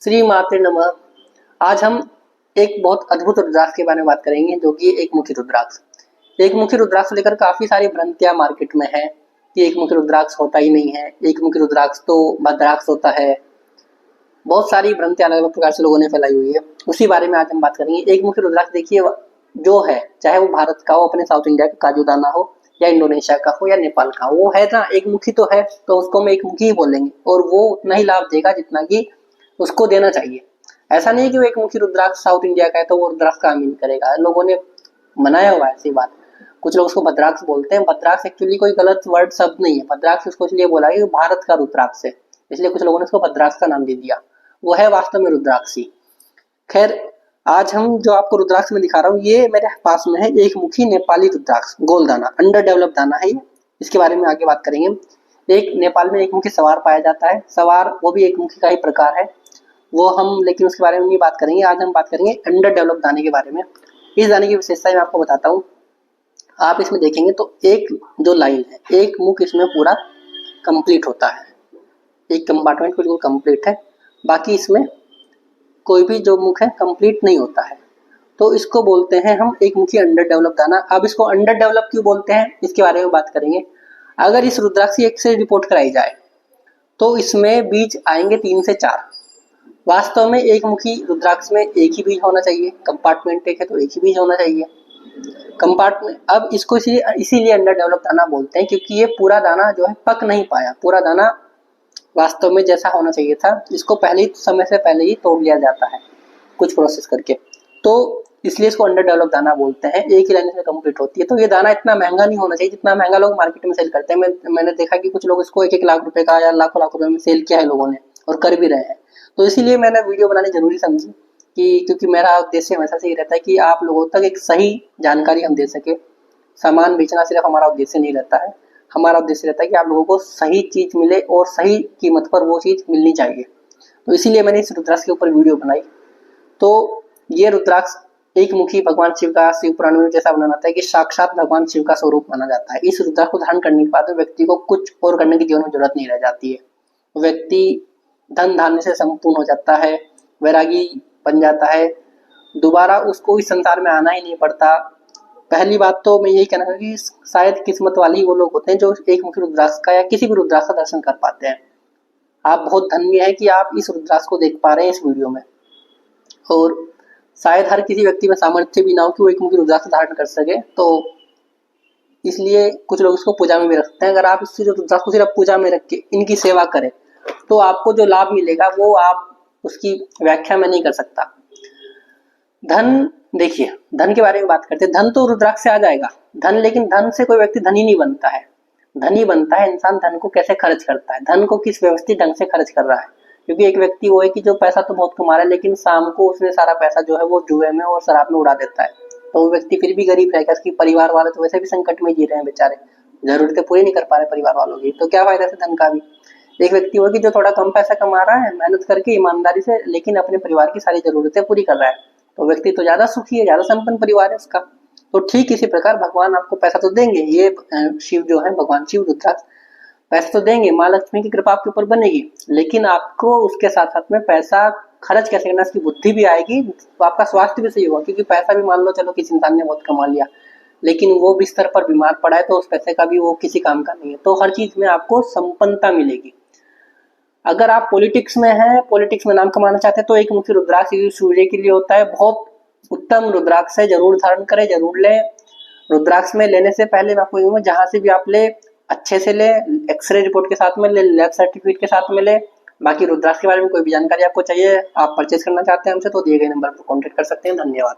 श्री माते नमः। आज हम एक बहुत अद्भुत रुद्राक्ष के बारे में बात करेंगे जो कि एक मुखी रुद्राक्ष। एक मुखी रुद्राक्ष लेकर काफी सारी भ्रांतियां मार्केट में है कि एक मुखी रुद्राक्ष होता ही नहीं है, एक मुखी रुद्राक्ष तो भद्राक्ष होता है। बहुत सारी भ्रांतियां अलग अलग प्रकार से लोगों ने फैलाई हुई है, उसी बारे में आज हम बात करेंगे। एक मुखी रुद्राक्ष देखिए जो है, चाहे वो भारत का हो, अपने साउथ इंडिया का काजूदाना हो, या इंडोनेशिया का हो, या नेपाल का हो, वो है ना एक मुखी तो है, तो उसको हम एक मुखी ही बोलेंगे और वो उतना ही लाभ देगा जितना कि उसको देना चाहिए। ऐसा नहीं है कि वो एक मुखी रुद्राक्ष साउथ इंडिया का है तो वो रुद्राक्ष काम ही नहीं करेगा। लोगों ने मनाया हुआ है ऐसी बात। कुछ लोग उसको भद्राक्ष बोलते हैं। भद्राक्ष एक्चुअली कोई गलत वर्ड शब्द नहीं है। भद्राक्ष उसको इसलिए बोला है कि भारत का रुद्राक्ष है, इसलिए कुछ लोगों ने उसको भद्राक्ष का नाम दे दिया। वो है वास्तव में रुद्राक्ष ही। खैर, आज हम जो आपको रुद्राक्ष में दिखा रहा हूँ, ये मेरे पास में है एक मुखी नेपाली रुद्राक्ष, गोल दाना, अंडर डेवलप दाना है ये। इसके बारे में आगे बात करेंगे। एक नेपाल में एक मुखी सवार पाया जाता है। सवार वो भी एक मुखी का ही प्रकार है, वो हम लेकिन उसके बारे में नहीं बात करेंगे। आज हम बात करेंगे अंडर डेवलप दाने के बारे में। इस दाने की विशेषता मैं आपको बताता हूँ। आप इसमें देखेंगे तो एक जो लाइन है, एक मुख इसमें पूरा कंप्लीट होता है, एक कंपार्टमेंट बिल्कुल कंप्लीट है, बाकी इसमें कोई भी जो मुख है कंप्लीट नहीं होता है। तो इसको बोलते हैं हम एक मुखी अंडर डेवलप दाना। अब इसको अंडर डेवलप क्यों बोलते हैं, इसके बारे में बात करेंगे। अगर इस रुद्राक्ष की एक्सरे रिपोर्ट कराई जाए तो इसमें बीज आएंगे 3 से 4। वास्तव में एक मुखी रुद्राक्ष में एक ही बीज होना चाहिए। कंपार्टमेंट एक है तो एक ही बीज होना चाहिए कंपार्टमेंट। अब इसको इसीलिए अंडर डेवलप दाना बोलते हैं क्योंकि ये पूरा दाना जो है पक नहीं पाया। पूरा दाना वास्तव में जैसा होना चाहिए था, इसको पहले ही समय से पहले ही तोड़ लिया जाता है कुछ प्रोसेस करके, तो इसलिए इसको अंडर डेवलप दाना बोलते हैं। एक ही लाइन से कंप्लीट होती है। तो ये दाना इतना महंगा नहीं होना चाहिए जितना महंगा लोग मार्केट में सेल करते हैं। मैंने देखा कि कुछ लोग इसको 1-1 लाख रुपए का या लाखों लाख रुपए में सेल किया है लोगों ने, और कर भी रहे हैं। तो इसीलिए मैंने वीडियो बनानी जरूरी समझी कि क्योंकि मेरा उद्देश्य हमेशा से ही रहता है कि आप लोगों तक एक सही जानकारी हम दे सके। सामान बेचना सिर्फ हमारा उद्देश्य नहीं रहता है, हमारा उद्देश्य रहता है कि आप लोगों को सही चीज मिले और सही कीमत पर वो चीज मिलनी चाहिए। तो इसीलिए मैंने इस रुद्राक्ष के ऊपर वीडियो बनाई। तो ये रुद्राक्ष एक मुखी भगवान शिव का, शिव पुराण में जैसा वर्णन आता है कि साक्षात भगवान शिव का स्वरूप माना जाता है। इस रुद्राक्ष को धारण करने के बाद व्यक्ति को कुछ और करने की जीवन में जरूरत नहीं रह जाती है। व्यक्ति धन धान्य से संपूर्ण हो जाता है, वैरागी बन जाता है, दोबारा उसको इस संसार में आना ही नहीं पड़ता। पहली बात तो मैं यही कहना चाहूंगा कि शायद किस्मत वाले ही वो लोग होते हैं जो एक मुखी रुद्राक्ष का या किसी भी रुद्राक्ष का दर्शन कर पाते हैं। आप बहुत धन्य हैं कि आप इस रुद्राक्ष को देख पा रहे हैं इस वीडियो में। और शायद हर किसी व्यक्ति में सामर्थ्य भी ना हो कि वो एक मुखी रुद्राक्ष धारण कर सके, तो इसलिए कुछ लोग इसको पूजा में भी रखते हैं। अगर आप इस रुद्राक्ष को सिर्फ पूजा में रख के इनकी सेवा करें तो आपको जो लाभ मिलेगा वो आप उसकी व्याख्या में नहीं कर सकता। धन, देखिए धन के बारे में बात करते हैं। धन तो रुद्राक्ष से आ जाएगा धन, लेकिन धन से कोई व्यक्ति धनी नहीं बनता है। धनी बनता है इंसान धन को कैसे खर्च करता है, धन को किस व्यवस्थित ढंग से खर्च कर रहा है। क्योंकि एक व्यक्ति वो है कि जो पैसा तो बहुत कमा रहा है लेकिन शाम को उसने सारा पैसा जो है वो जुए में और शराब में उड़ा देता है, तो वो व्यक्ति फिर भी गरीब रहेगा। उसकी परिवार वाले तो वैसे भी संकट में जी रहे हैं बेचारे, जरूरतें पूरी नहीं कर पा रहे परिवार वालों की, तो क्या फायदा से धन का भी। एक व्यक्ति वो कि जो थोड़ा कम पैसा कमा रहा है मेहनत करके ईमानदारी से, लेकिन अपने परिवार की सारी जरूरतें पूरी कर रहा है, तो व्यक्ति तो ज्यादा सुखी है, ज्यादा संपन्न परिवार है उसका। तो ठीक इसी प्रकार भगवान आपको पैसा तो देंगे। ये शिव जो है, भगवान शिव रुद्राक्ष पैसा तो देंगे, माँ लक्ष्मी की कृपा आपके ऊपर बनेगी, लेकिन आपको उसके साथ साथ में पैसा खर्च कैसे करना इसकी बुद्धि भी आएगी, तो आपका स्वास्थ्य भी सही होगा। क्योंकि पैसा भी मान लो चलो किसी इंसान ने बहुत कमा लिया, लेकिन वो बिस्तर पर बीमार पड़ा है तो उस पैसे का भी वो किसी काम का नहीं है। तो हर चीज में आपको संपन्नता मिलेगी। अगर आप पॉलिटिक्स में हैं, पॉलिटिक्स में नाम कमाना चाहते हैं, तो एक मुखी रुद्राक्ष सूर्य के लिए होता है, बहुत उत्तम रुद्राक्ष है, जरूर धारण करें, जरूर लें। रुद्राक्ष में लेने से पहले मैं आपको कहूंगा जहां से भी आप ले अच्छे से ले, एक्सरे रिपोर्ट के साथ में ले, लैब सर्टिफिकेट के साथ में ले। बाकी रुद्राक्ष के बारे में कोई भी जानकारी आपको चाहिए, आप परचेज करना चाहते हैं हमसे, तो दिए गए नंबर पर कॉन्टेक्ट कर सकते हैं। धन्यवाद।